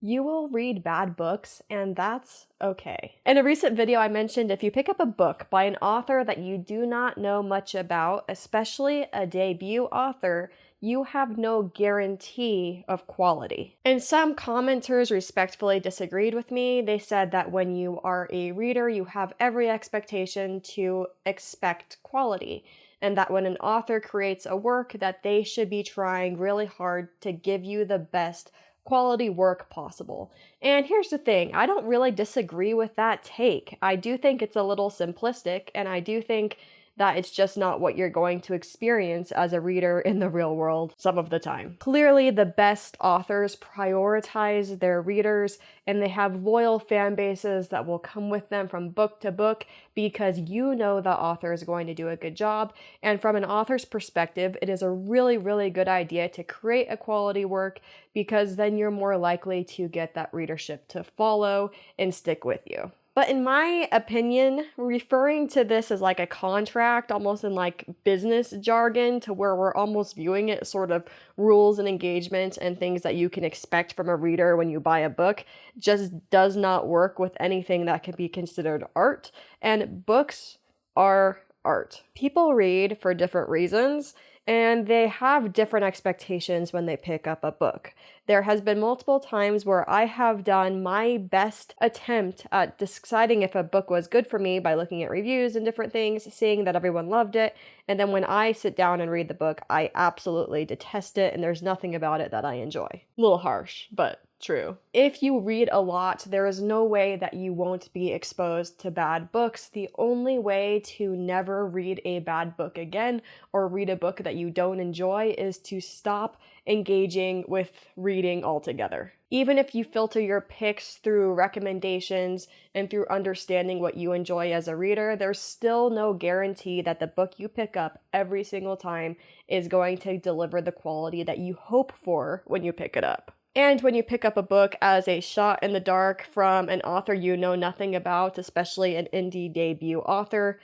You will read bad books, and that's okay. In a recent video, I mentioned if you pick up a book by an author that you do not know much about, especially a debut author, you have no guarantee of quality. And some commenters respectfully disagreed with me. They said that when you are a reader, you have every expectation to expect quality, and that when an author creates a work, that they should be trying really hard to give you the best quality work possible. And here's the thing, I don't really disagree with that take. I do think it's a little simplistic, and I do think that it's just not what you're going to experience as a reader in the real world some of the time. Clearly, the best authors prioritize their readers, and they have loyal fan bases that will come with them from book to book because you know the author is going to do a good job. And from an author's perspective, it is a really, really good idea to create a quality work because then you're more likely to get that readership to follow and stick with you. But in my opinion, referring to this as like a contract, almost in like business jargon, to where we're almost viewing it as sort of rules and engagement and things that you can expect from a reader when you buy a book, just does not work with anything that can be considered art. And books are art. People read for different reasons, and they have different expectations when they pick up a book. There has been multiple times where I have done my best attempt at deciding if a book was good for me by looking at reviews and different things, seeing that everyone loved it, and then when I sit down and read the book, I absolutely detest it, and there's nothing about it that I enjoy. A little harsh, but true. If you read a lot, there is no way that you won't be exposed to bad books. The only way to never read a bad book again or read a book that you don't enjoy is to stop engaging with reading altogether. Even if you filter your picks through recommendations and through understanding what you enjoy as a reader, there's still no guarantee that the book you pick up every single time is going to deliver the quality that you hope for when you pick it up. And when you pick up a book as a shot in the dark from an author you know nothing about, especially an indie debut author,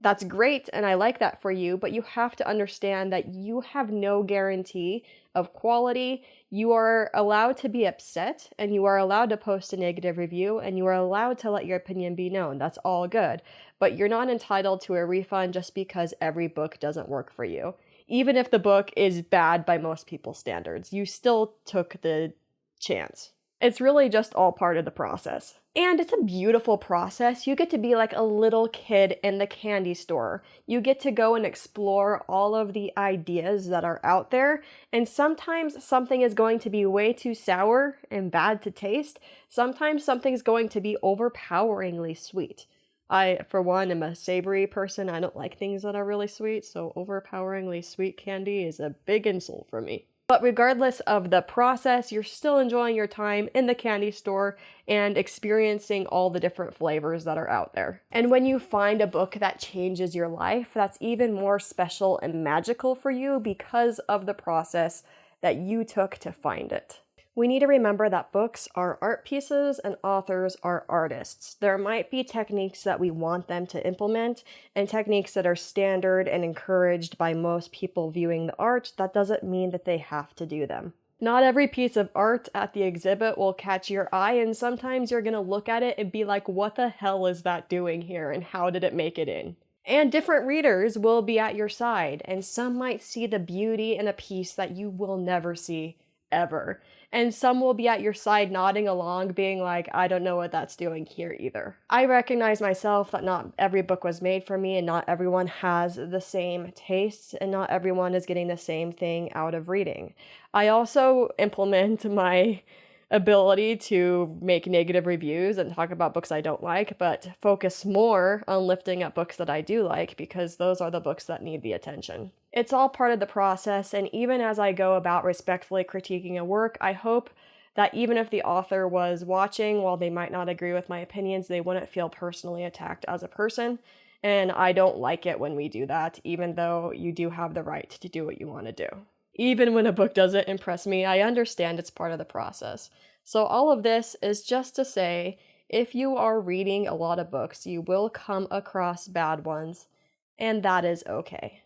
that's great, and I like that for you, but you have to understand that you have no guarantee of quality. You are allowed to be upset, and you are allowed to post a negative review, and you are allowed to let your opinion be known. That's all good. But you're not entitled to a refund just because every book doesn't work for you. Even if the book is bad by most people's standards, you still took the chance. It's really just all part of the process. And it's a beautiful process. You get to be like a little kid in the candy store. You get to go and explore all of the ideas that are out there. And sometimes something is going to be way too sour and bad to taste. Sometimes something's going to be overpoweringly sweet. I, for one, am a savory person. I don't like things that are really sweet, so overpoweringly sweet candy is a big insult for me. But regardless of the process, you're still enjoying your time in the candy store and experiencing all the different flavors that are out there. And when you find a book that changes your life, that's even more special and magical for you because of the process that you took to find it. We need to remember that books are art pieces and authors are artists. There might be techniques that we want them to implement and techniques that are standard and encouraged by most people viewing the art. That doesn't mean that they have to do them. Not every piece of art at the exhibit will catch your eye, and sometimes you're going to look at it and be like, what the hell is that doing here and how did it make it in? And different readers will be at your side, and some might see the beauty in a piece that you will never see ever. And some will be at your side nodding along, being like, I don't know what that's doing here either. I recognize myself that not every book was made for me, and not everyone has the same tastes, and not everyone is getting the same thing out of reading. I also implement my ability to make negative reviews and talk about books I don't like, but focus more on lifting up books that I do like because those are the books that need the attention. It's all part of the process, and even as I go about respectfully critiquing a work, I hope that even if the author was watching, while they might not agree with my opinions, they wouldn't feel personally attacked as a person. And I don't like it when we do that, even though you do have the right to do what you want to do. Even when a book doesn't impress me, I understand it's part of the process. So all of this is just to say, if you are reading a lot of books, you will come across bad ones, and that is okay.